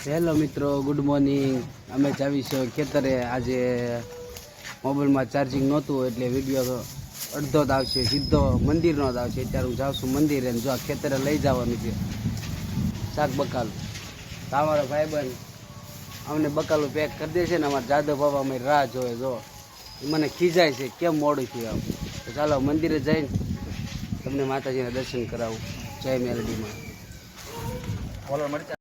Hello મિત્રો, good morning. અમે જાવીશું ખેતરે. આજે મોબાઈલમાં ચાર્જિંગ નહોતું એટલે વિડીયો અડધો જ આવશે, સીધો મંદિરનો જ આવશે. અત્યારે હું જાઉં છું મંદિરે, જો આ ખેતરે લઈ જવાનું છે શાક બકાલું. તો અમારો ભાઈબંધ અમને બકાલું પેક કરી દે છે ને અમારા જાદવ બાબા અમારી રાહ જોવે. જો મને ખીજાય છે કેમ મોડું થયું આમ. તો ચાલો મંદિરે જઈને તમને માતાજીના દર્શન કરાવું. જય મેલડીમાં. બોલો મરચા.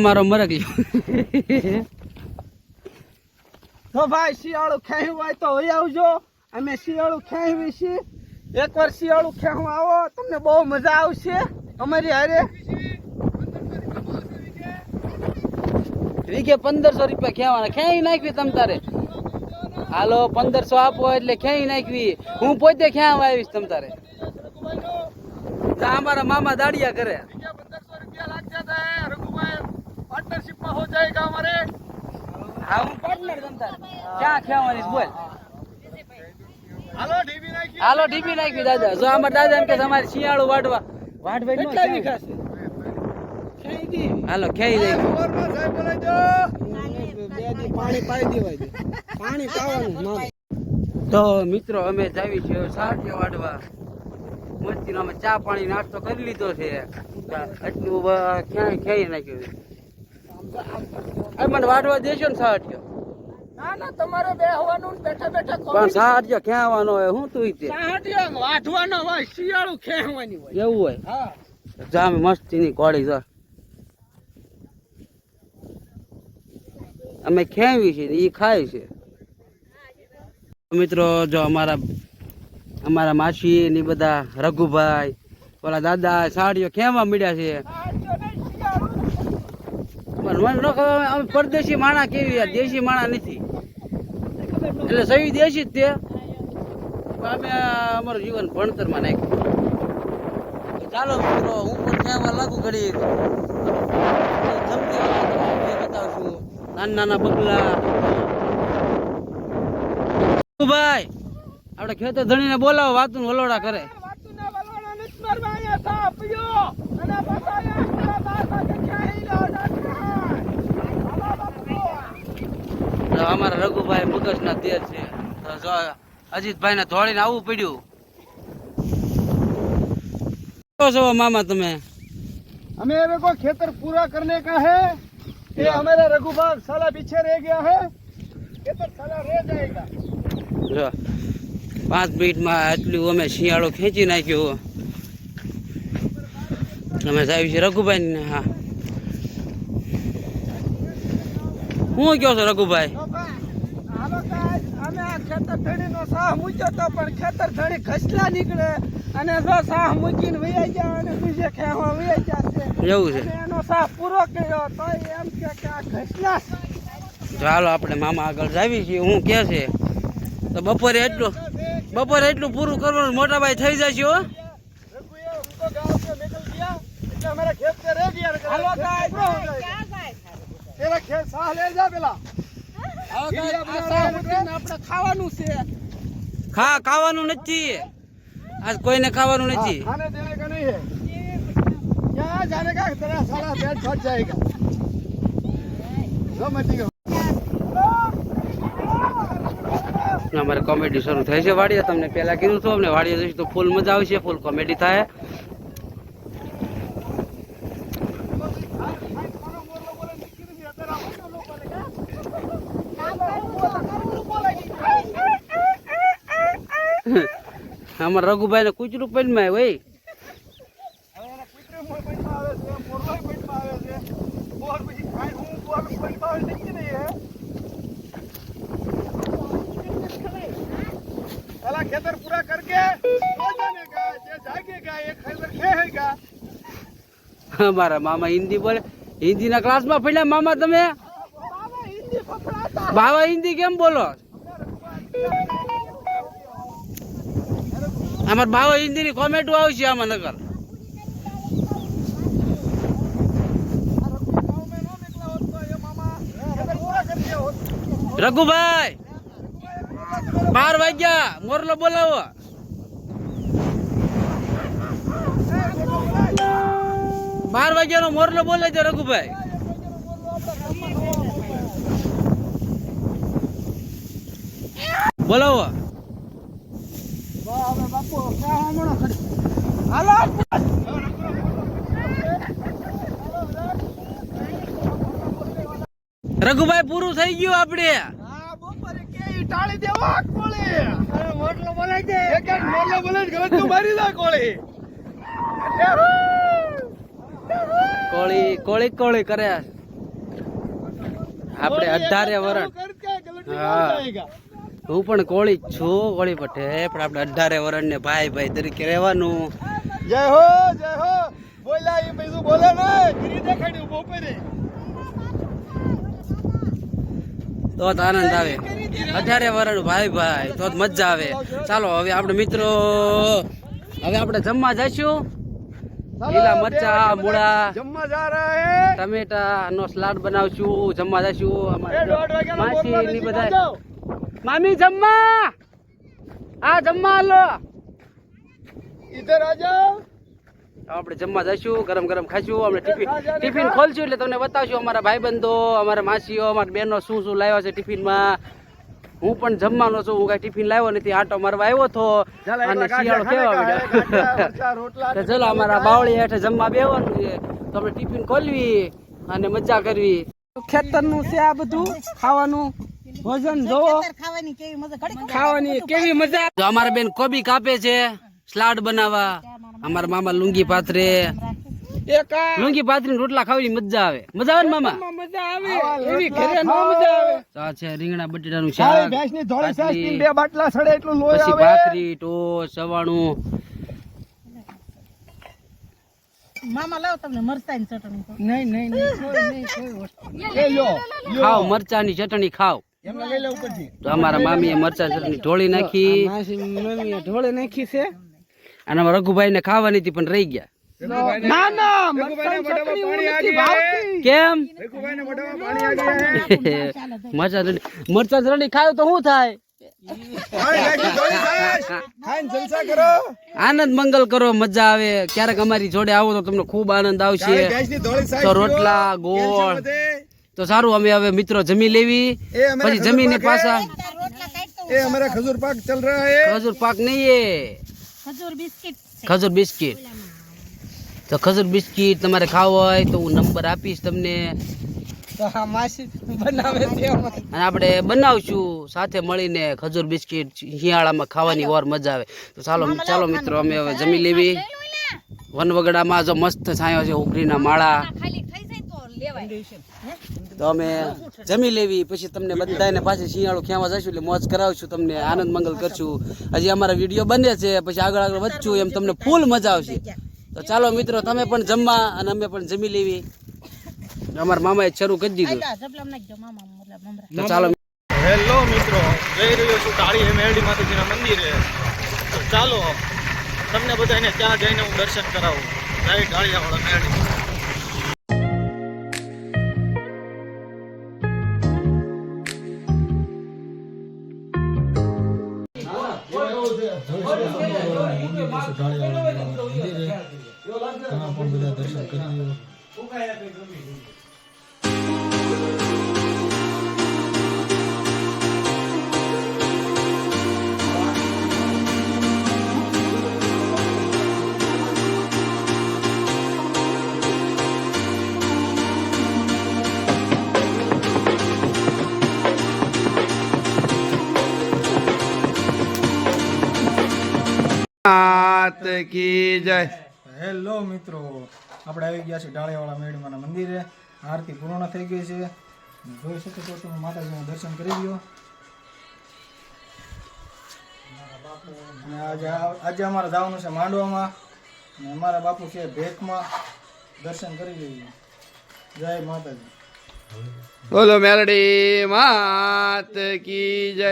મારો મરક તો ભાઈ શિયાળું ખેવું હોય તો હોય આવજો. અમે શિયાળું ખેવી છીએ. એકવાર શિયાળું ખેવું આવો, તમને બહુ મજા આવશે અમારી હારે. વીઘે 1500 રૂપિયા ખેવાના. ખેઈ નાખવી તમ તારે. હાલો 1500 આપો એટલે ખેઈ નાખવી. હું પોતે ખેવા આવીશ તમ તારે. અમારા મામા દાડિયા કરે. 1500 रुपया लग जाता है रघुभाई, पार्टनरशिप में हो जाएगा हमारे. હા હું પાર્ટનર તમ તારે. ક્યાં ખેવાની બોલ. હાલો ઢીબી નાખી. હાલો ઢીબી નાખવી દાદા. જો અમારા દાદા એમ કે તમારે શિયાળું વાટવા કેટલા વીઘા છે? ખેઈ દી. હાલો ખેઈ નાખી. ઓરમાં સાહેબ બોલાઈ દો. બે દી પાણી પાઈ દેવાય દે. પાણી પાવાનું ના. તો મિત્રો અમે જાવી છે સાઠિયા વાટવા. મસ્તીનો અમે ચા પાણી નાસ્તો કરી લીધો છે. એટલું ક્યાંય ખેઈ નાખ્યું. મને વાટવા દેશો ને સાઠિયો. ના ના, તમારે બે હવાનું બેઠા બેઠા પણ સાઠિયો ખેવાનો હોય. હું તું તે સાહટિયો વાઢવાનો હોય, શિયાળું ખેવાની હોય. એવું હોય. હા જામે મસ્તીની કોળી જો અમે ખેવી છે એ ખાય છે. મિત્રો જો અમારા માસી ની બધા રઘુભાઈ ઓલા દાદા સાડીઓ ખેવા મળ્યા છે. પણ મને ન ખબર અમે પરદેશી માણા કેવી યાર, દેશી માણા નથી. એટલે સહી દેશી જ તે. અમે અમારું જીવન ભણતરમાં નાખ્યું. ચાલો મિત્રો હું પણ ખેવા લાગુ ઘડી. બતાવશું નાના નાના બગલા. ભાઈ આપણે ખેતર ધણીને બોલાવો, વાતું વલોડા કરે. અમારા રઘુભાઈ મગજ ના તેજ છે. અજીતભાઈ ને ધોળીને આવવું પડ્યું. છો મામા તમે? हमें को खेतर पूरा करने का है. ये हमारा रघुभाग साला पीछे रह गया है. खेतर साला रह जाएगा. જો 5 મિનિટમાં એટલું અમે શિયાળો ખેંચી નાખ્યો. અમે સાહેબ છે રઘુભાઈ ને. હા હું કહો છો રઘુભાઈ? અમે ખેતર ધણી નો સાહ મૂક્યો તો પણ ખેતર ધણી ખસલા નીકળે અને જો સાહ મૂકીને વૈયા ગયા અને બીજે ખેવા વૈયા ગયા છે. એવું છે. એનો સાહ પૂરો કર્યો તો એમ કે આ ખસલા. ચાલો આપણે મામા આગળ જાવી છીએ. હું કે છે તો બપોરે એટલું પૂરું કરવાનું મોટા ભાઈ થઈ જશે. હો हमारा खेत से रह गया. तेरा खेत साह ले जा पेला. આપણે ખાવાનું છે. ખાવાનું નથી આજ, કોઈને ખાવાનું નથી. खाने देने का नहीं है. यहाँ जाने का तेरा सारा पेट फट जाएगा. जो मत दियो. અમારે કોમેડી શરૂ થઈ છે વાડીએ. તમને પહેલા કીધું હતું અમને વાડીએ જઈશું તો ફૂલ મજા આવશે, ફૂલ કોમેડી થાય. અમાર રઘુભાઈ ને કૂચરું પડીમાં હોય खेतर पूरा करके जागेगा एक खैबर खेगा અમારા મામા હિન્દી બોલે હિન્દી ના ક્લાસ માં પડ્યા મામા તમે બાવા હિન્દી કેમ બોલો અમાર બાવા હિન્દી ની કોમેન્ટો આવશે આમાં નકર રઘુભાઈ 12 વાગ્યા મોરલો બોલાવો 12 વાગ્યાનો મોરલો બોલે છે રઘુભાઈ બોલાવો રઘુભાઈ પૂરું થઈ ગયું આપણે ટાળી દેવા કોળી મોરલો બોલાય છે એક મોરલો બોલે ગમે તું મારી લા કોળી કોળી કોળી કોળી કરે આપણે 18 વરણ હા હું પણ કોળી જ છું કોળી પઠે પણ આપણે 18 વરણ ને ભાઈ ભાઈ તરીકે રહેવાનું જય હો બોલા એ બીજું બોલે ને ગીરી દેખાડ્યું બોપરે તો આનંદ આવે 18 વરણ ભાઈ ભાઈ તો મજા આવે ચાલો હવે આપણે મિત્રો હવે આપણે જમવા જઈશું લીલા મરચા મૂળા જમવા જા રહા હે ટમેટા નો સલાડ બનાવશું જમવા જઈશું માસી ની બધા મામી જમવા આ જમવા હાલો ઇધર આ જાઓ આપણે જમવા જઈશું ગરમ ગરમ ખાઈશું આપણે ટિફિન ખોલશું એટલે તમને બતાવશું અમારા ભાઈબંધો અમારા માસીઓ અમારા બહેનો શું શું લાવ્યા છે ટિફિનમાં હું પણ જમવાનો છું હું કઈ ટિફિન લાવ્યો નથી આટો મારવા આવ્યો તો અને શિયાળો કેવા તો ચલો અમારા બાવળી હેઠે જમવા બેવાનું છે તો આપણે ટિફિન ખોલવી અને મજા કરવી ખેતરનું છે આ બધું ખાવાનું ભોજન જોવો ખાવાની કેવી મજા તો અમારા બેન કોબી કાપે છે સલાડ બનાવવા અમારા મામા લુંગી પાથરે લુંગી પાથરીને રોટલા ખાવાની મજા આવે ને મામા મજા આવે એવી ઘરે નો મજા આવે આ છે રીંગણા બટેટાનું શાક ભેંસની ધોળી સાસની બે બાટલા સડે એટલું લોહી પછી આવે ભાખરી ટોસ સવાણું મામા લાવ તમને મરચાની ચટણી નહીં એ લ્યો ખાવ મરચાની ચટણી ખાવ એમને લઈ લે ઉપરથી તો અમારા મામીએ મરચાની ચટણી ઢોળી નાખી મમ્મીએ ઢોળે નાખી છે અને અમારા રઘુભાઈ ને ખાવાની હતી પણ રહી ગયા ના ના મરચાની ચટણી હું નથી ભાવતી કેમ રઘુભાઈને મોઢામાં પાણી આવી મરચા ચટણી ખાવ તો શું થાય ખાઈને જલસા કરો આનંદ મંગલ કરો મજા આવે ક્યારેક અમારી જોડે આવો તો તમને ખૂબ આનંદ આવશે ભેંસની ધોળી સાસ તો રોટલા ગોળ તો સારું અમે હવે મિત્રો જમી લેવી પછી જમીને પાછા એ हमारा खजूर पाक चल रहा है ખજૂર પાક નહીં ખજૂર બિસ્કિટ તો ખજૂર બિસ્કિટ તમારે ખાવો હોય તો હું નંબર આપીશ તમને તો આ માસી બનાવે છે અને આપણે બનાવશું સાથે મળીને ખજૂર બિસ્કિટ શિયાળામાં ખાવાની વાર મજા આવે તો ચાલો મિત્રો અમે હવે જમી લેવી વનવગડામાં જો મસ્ત છાંયો છે ઉગરીના માળા તો અમે જમી લેવી પછી તમને બધાને પાછી શિયાળો ખેવા જઈશું એટલે મોજ કરાવશું તમને આનંદ મંગલ કરશું હજી અમારા વિડીયો બને છે પછી આગળ વધશું એમ તમને ફૂલ મજા આવશે તો ચાલો મિત્રો તમે પણ જમવા અને અમે પણ જમી લેવી અમારા મામાએ શરૂ કરી દીધું તો ચાલો હેલો મિત્રો જઈ રહ્યો છું કાળી મેરડી માતાજીના મંદિરે તો ચાલો તમને બધાને ત્યાં જઈને હું દર્શન કરાવું જય કાળિયાવાળા મેરડી દર્શન કરી માત કી જય. હેલો મિત્રો, આપણે આવી ગયા છીએ ઢાળિયાવાળા મેળીમાના મંદિરે. આરતી પૂર્ણ થઈ ગઈ છે. જોઈ શકો છો તમે માતાજીના દર્શન કરી લ્યો. અને આજે અમારે જવાનું છે માંડવામાં, અને અમારા બાપુ છે ભેખમાં. દર્શન કરી લઈએ. જય માતાજી. બોલો મેલડી માત કી જય.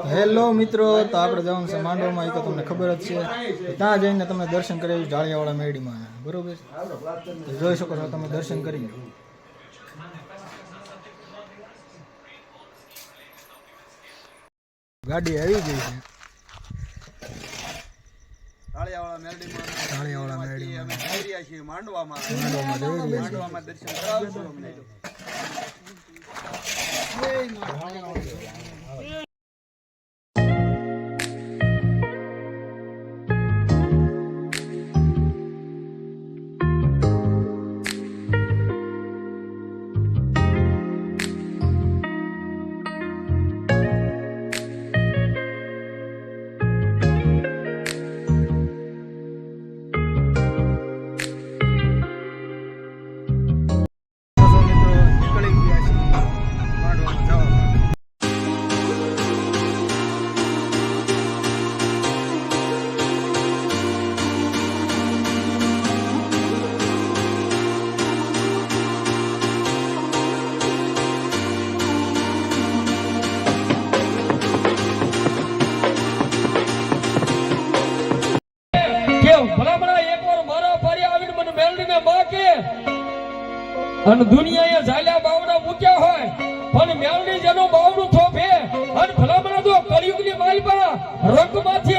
હેલો મિત્રો, તો આપણે જવાનું છે માંડવામાં. એ તો તમને ખબર જ છે. ત્યાં જઈને તમે દર્શન કરી ઢાળિયાવાળા મેળીમાં, બરોબર? તો જોઈ શકો છો તમે, દર્શન કરી લો. ગાડી આવી ગઈ છે ઢાળિયાવાળા મેળીમાં. માંડવામાં દર્શન કરાવજો અમને. અને દુનિયાએ ઝાલ્યા બાવડા મૂક્યા હોય પણ મેલડી જેનું બાવડું થોભે અને ભલામણા જો કળિયુગની માલપા રંગમાંથી